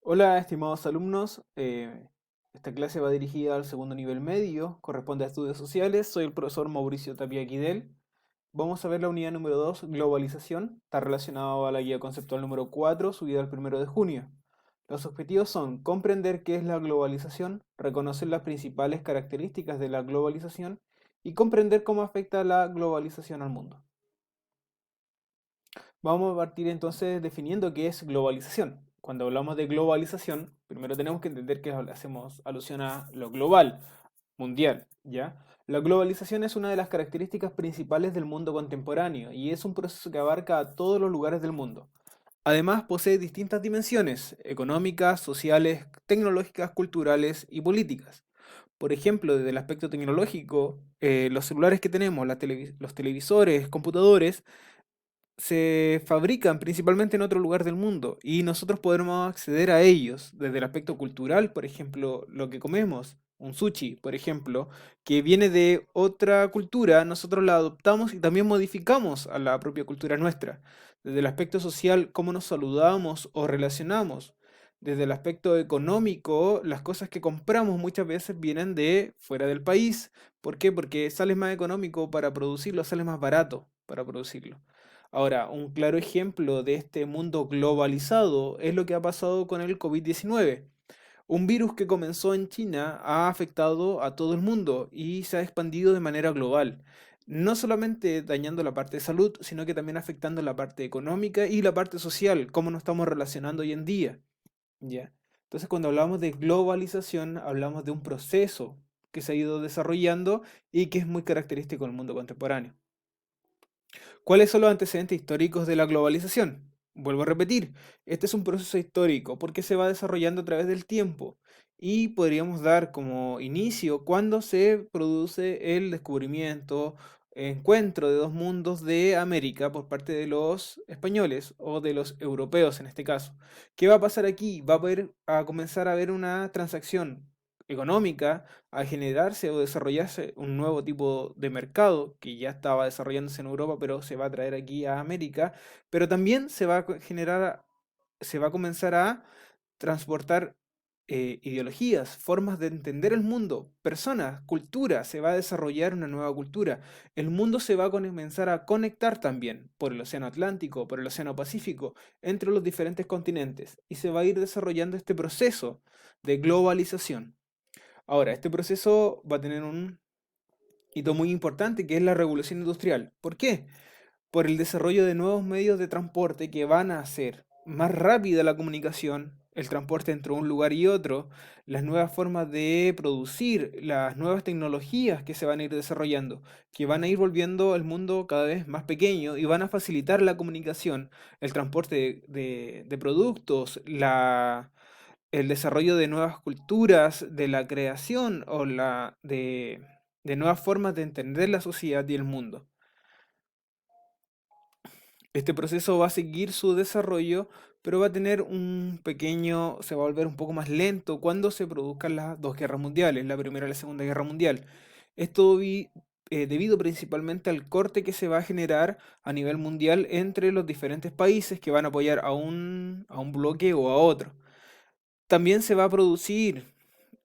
Hola, estimados alumnos. Esta clase va dirigida al segundo nivel medio, corresponde a estudios sociales. Soy el profesor Mauricio Tapia Guidel. Vamos a ver la unidad número 2, globalización. Está relacionado a la guía conceptual número 4, subida el 1 de junio. Los objetivos son comprender qué es la globalización, reconocer las principales características de la globalización y comprender cómo afecta la globalización al mundo. Vamos a partir entonces definiendo qué es globalización. Cuando hablamos de globalización, primero tenemos que entender que hacemos alusión a lo global, mundial, ¿ya? La globalización es una de las características principales del mundo contemporáneo y es un proceso que abarca a todos los lugares del mundo. Además, posee distintas dimensiones económicas, sociales, tecnológicas, culturales y políticas. Por ejemplo, desde el aspecto tecnológico, los celulares que tenemos, los televisores, computadores, se fabrican principalmente en otro lugar del mundo y nosotros podremos acceder a ellos desde el aspecto cultural, por ejemplo, lo que comemos, un sushi, por ejemplo, que viene de otra cultura, nosotros la adoptamos y también modificamos a la propia cultura nuestra. Desde el aspecto social, cómo nos saludamos o relacionamos. Desde el aspecto económico, las cosas que compramos muchas veces vienen de fuera del país. ¿Por qué? Porque sale más económico para producirlo, sale más barato para producirlo. Ahora, un claro ejemplo de este mundo globalizado es lo que ha pasado con el COVID-19. Un virus que comenzó en China ha afectado a todo el mundo y se ha expandido de manera global. No solamente dañando la parte de salud, sino que también afectando la parte económica y la parte social, cómo nos estamos relacionando hoy en día. ¿Ya? Entonces, cuando hablamos de globalización, hablamos de un proceso que se ha ido desarrollando y que es muy característico del mundo contemporáneo. ¿Cuáles son los antecedentes históricos de la globalización? Vuelvo a repetir, este es un proceso histórico porque se va desarrollando a través del tiempo y podríamos dar como inicio cuando se produce el descubrimiento, encuentro de dos mundos de América por parte de los españoles o de los europeos en este caso. ¿Qué va a pasar aquí? Va a comenzar a haber una transacción económica, a generarse o desarrollarse un nuevo tipo de mercado que ya estaba desarrollándose en Europa, pero se va a traer aquí a América, pero también se va a generar, se va a comenzar a transportar ideologías, formas de entender el mundo, personas, cultura, se va a desarrollar una nueva cultura. El mundo se va a comenzar a conectar también por el Océano Atlántico, por el Océano Pacífico, entre los diferentes continentes, y se va a ir desarrollando este proceso de globalización. Ahora, este proceso va a tener un hito muy importante que es la revolución industrial. ¿Por qué? Por el desarrollo de nuevos medios de transporte que van a hacer más rápida la comunicación, el transporte entre un lugar y otro, las nuevas formas de producir, las nuevas tecnologías que se van a ir desarrollando, que van a ir volviendo el mundo cada vez más pequeño y van a facilitar la comunicación, el transporte de productos, el desarrollo de nuevas culturas, de la creación de nuevas formas de entender la sociedad y el mundo. Este proceso va a seguir su desarrollo, pero va a tener un pequeño, se va a volver un poco más lento cuando se produzcan las dos guerras mundiales, la Primera y la Segunda Guerra Mundial. Esto debido principalmente al corte que se va a generar a nivel mundial entre los diferentes países que van a apoyar a un bloque o a otro. También se va a producir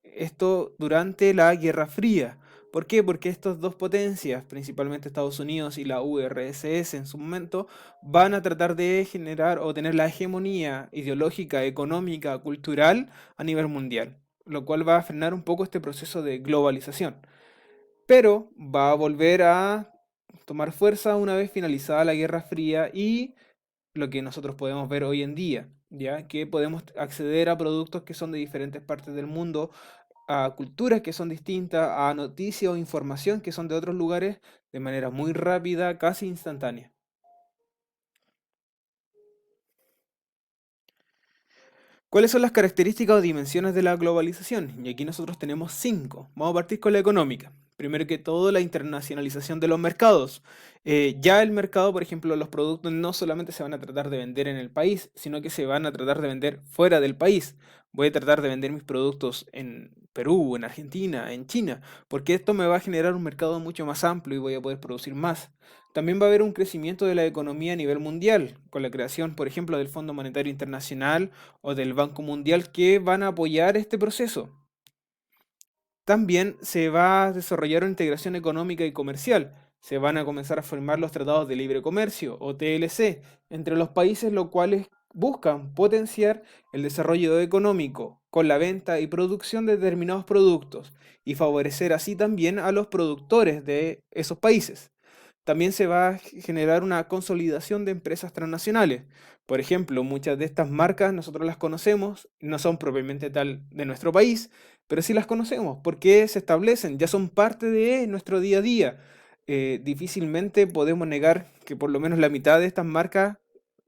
esto durante la Guerra Fría. ¿Por qué? Porque estas dos potencias, principalmente Estados Unidos y la URSS en su momento, van a tratar de generar o tener la hegemonía ideológica, económica, cultural a nivel mundial, lo cual va a frenar un poco este proceso de globalización. Pero va a volver a tomar fuerza una vez finalizada la Guerra Fría y lo que nosotros podemos ver hoy en día, ¿ya? Que podemos acceder a productos que son de diferentes partes del mundo, a culturas que son distintas, a noticias o información que son de otros lugares de manera muy rápida, casi instantánea. ¿Cuáles son las características o dimensiones de la globalización? Y aquí nosotros tenemos cinco. Vamos a partir con la económica. Primero que todo, la internacionalización de los mercados. Ya el mercado, por ejemplo, los productos no solamente se van a tratar de vender en el país, sino que se van a tratar de vender fuera del país. Voy a tratar de vender mis productos Perú, en Argentina, en China, porque esto me va a generar un mercado mucho más amplio y voy a poder producir más. También va a haber un crecimiento de la economía a nivel mundial, con la creación, por ejemplo, del Fondo Monetario Internacional o del Banco Mundial que van a apoyar este proceso. También se va a desarrollar una integración económica y comercial. Se van a comenzar a formar los tratados de libre comercio o TLC entre los países, los cuales buscan potenciar el desarrollo económico con la venta y producción de determinados productos y favorecer así también a los productores de esos países. También se va a generar una consolidación de empresas transnacionales. Por ejemplo, muchas de estas marcas nosotros las conocemos, no son propiamente tal de nuestro país, pero sí las conocemos porque se establecen, ya son parte de nuestro día a día. Difícilmente podemos negar que por lo menos la mitad de estas marcas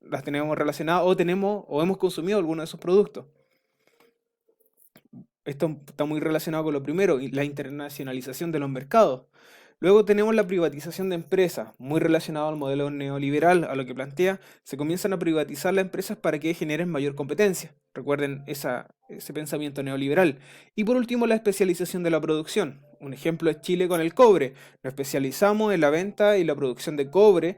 las tenemos relacionadas o tenemos o hemos consumido alguno de esos productos. Esto está muy relacionado con lo primero, y la internacionalización de los mercados. Luego tenemos la privatización de empresas, muy relacionado al modelo neoliberal, a lo que plantea, se comienzan a privatizar las empresas para que generen mayor competencia. Recuerden ese pensamiento neoliberal. Y por último, la especialización de la producción. Un ejemplo es Chile con el cobre. Nos especializamos en la venta y la producción de cobre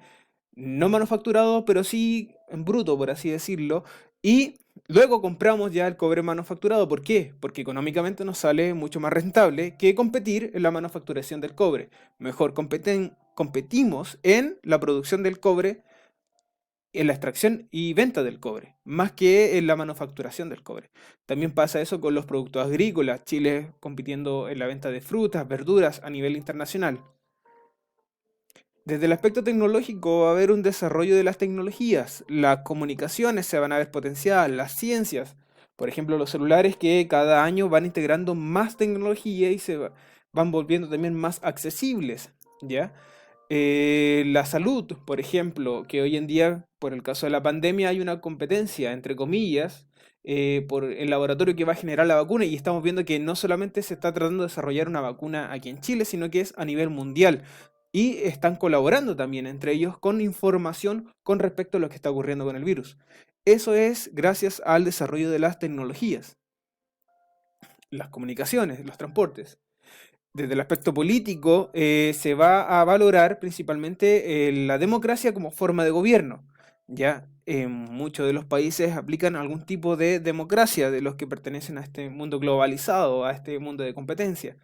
no manufacturado, pero sí en bruto, por así decirlo, y luego compramos ya el cobre manufacturado. ¿Por qué? Porque económicamente nos sale mucho más rentable que competir en la manufacturación del cobre. Mejor competimos en la producción del cobre, en la extracción y venta del cobre, más que en la manufacturación del cobre. También pasa eso con los productos agrícolas, Chile compitiendo en la venta de frutas, verduras a nivel internacional. Desde el aspecto tecnológico va a haber un desarrollo de las tecnologías, las comunicaciones se van a ver potenciadas, las ciencias, por ejemplo los celulares que cada año van integrando más tecnología y van volviendo también más accesibles, ¿ya? La salud, por ejemplo, que hoy en día, por el caso de la pandemia, hay una competencia, entre comillas, por el laboratorio que va a generar la vacuna y estamos viendo que no solamente se está tratando de desarrollar una vacuna aquí en Chile, sino que es a nivel mundial. Y están colaborando también entre ellos con información con respecto a lo que está ocurriendo con el virus. Eso es gracias al desarrollo de las tecnologías, las comunicaciones, los transportes. Desde el aspecto político, se va a valorar principalmente la democracia como forma de gobierno. Ya en muchos de los países aplican algún tipo de democracia de los que pertenecen a este mundo globalizado, a este mundo de competencia,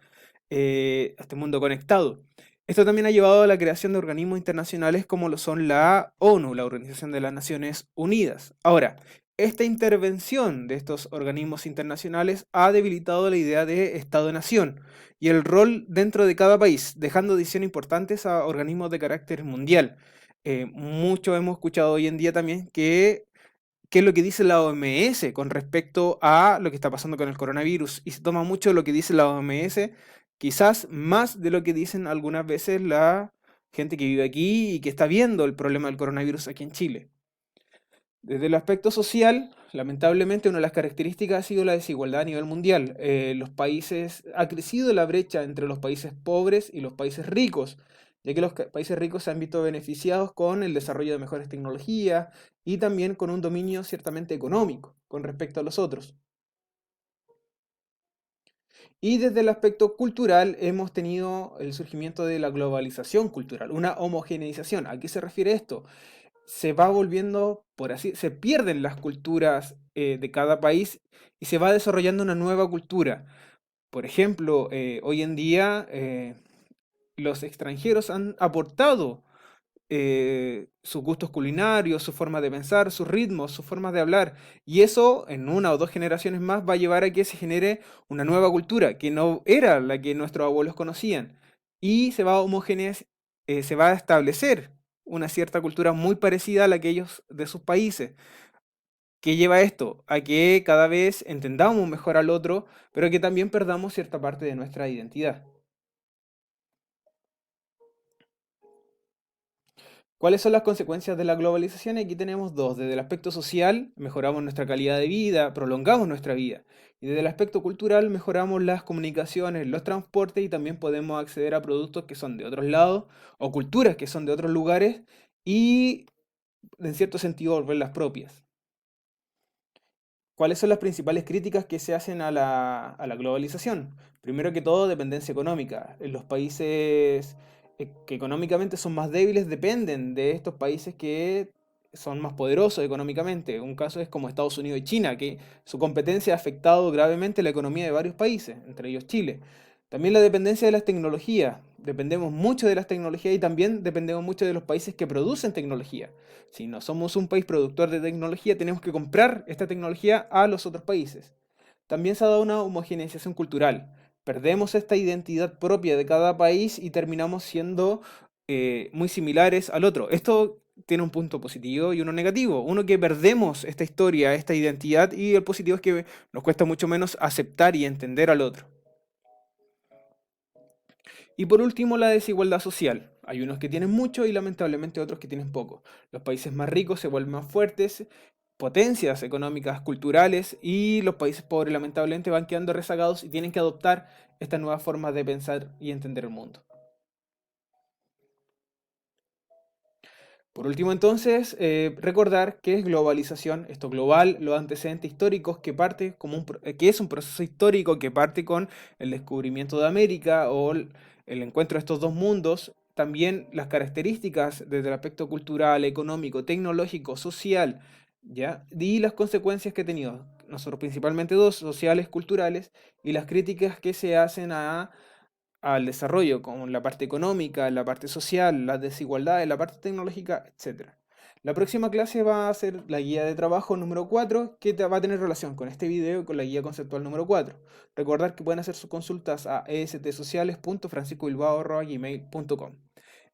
a este mundo conectado. Esto también ha llevado a la creación de organismos internacionales como lo son la ONU, la Organización de las Naciones Unidas. Ahora, esta intervención de estos organismos internacionales ha debilitado la idea de Estado-nación y el rol dentro de cada país, dejando decisiones importantes a organismos de carácter mundial. Mucho hemos escuchado hoy en día también que qué es lo que dice la OMS con respecto a lo que está pasando con el coronavirus. Y se toma mucho lo que dice la OMS, quizás más de lo que dicen algunas veces la gente que vive aquí y que está viendo el problema del coronavirus aquí en Chile. Desde el aspecto social, lamentablemente una de las características ha sido la desigualdad a nivel mundial. Ha crecido la brecha entre los países pobres y los países ricos, ya que los países ricos se han visto beneficiados con el desarrollo de mejores tecnologías y también con un dominio ciertamente económico con respecto a los otros. Y desde el aspecto cultural hemos tenido el surgimiento de la globalización cultural, una homogeneización. ¿A qué se refiere esto? Se va volviendo, por así, se pierden las culturas de cada país y se va desarrollando una nueva cultura. Por ejemplo, hoy en día los extranjeros han aportado sus gustos culinarios, su forma de pensar, sus ritmos, sus formas de hablar. Y eso en una o dos generaciones más va a llevar a que se genere una nueva cultura que no era la que nuestros abuelos conocían. Y se va a se va a establecer una cierta cultura muy parecida a la que ellos de sus países. ¿Qué lleva esto? A que cada vez entendamos mejor al otro, pero que también perdamos cierta parte de nuestra identidad. ¿Cuáles son las consecuencias de la globalización? Aquí tenemos dos. Desde el aspecto social, mejoramos nuestra calidad de vida, prolongamos nuestra vida. Y desde el aspecto cultural, mejoramos las comunicaciones, los transportes y también podemos acceder a productos que son de otros lados o culturas que son de otros lugares y, en cierto sentido, volverlas propias. ¿Cuáles son las principales críticas que se hacen a la globalización? Primero que todo, dependencia económica. En los países que económicamente son más débiles dependen de estos países que son más poderosos económicamente. Un caso es como Estados Unidos y China, que su competencia ha afectado gravemente la economía de varios países, entre ellos Chile. También la dependencia de las tecnologías. Dependemos mucho de las tecnologías y también dependemos mucho de los países que producen tecnología. Si no somos un país productor de tecnología, tenemos que comprar esta tecnología a los otros países. También se ha dado una homogeneización cultural. Perdemos esta identidad propia de cada país y terminamos siendo muy similares al otro. Esto tiene un punto positivo y uno negativo. Uno que perdemos esta historia, esta identidad, y el positivo es que nos cuesta mucho menos aceptar y entender al otro. Y por último, la desigualdad social. Hay unos que tienen mucho y lamentablemente otros que tienen poco. Los países más ricos se vuelven más fuertes, potencias económicas, culturales, y los países pobres lamentablemente van quedando rezagados y tienen que adoptar estas nuevas formas de pensar y entender el mundo. Por último, entonces, recordar qué es globalización, esto global, los antecedentes históricos que parte como que es un proceso histórico que parte con el descubrimiento de América o el encuentro de estos dos mundos, también las características desde el aspecto cultural, económico, tecnológico, social, ¿ya? Y las consecuencias que ha tenido, nosotros principalmente dos, sociales, culturales, y las críticas que se hacen al desarrollo, como la parte económica, la parte social, las desigualdades, la parte tecnológica, etcétera. La próxima clase va a ser la guía de trabajo número 4, que va a tener relación con este video y con la guía conceptual número 4. Recordar que pueden hacer sus consultas a estsociales.franciscobilbao@gmail.com.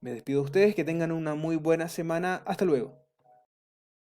Me despido de ustedes, que tengan una muy buena semana. Hasta luego.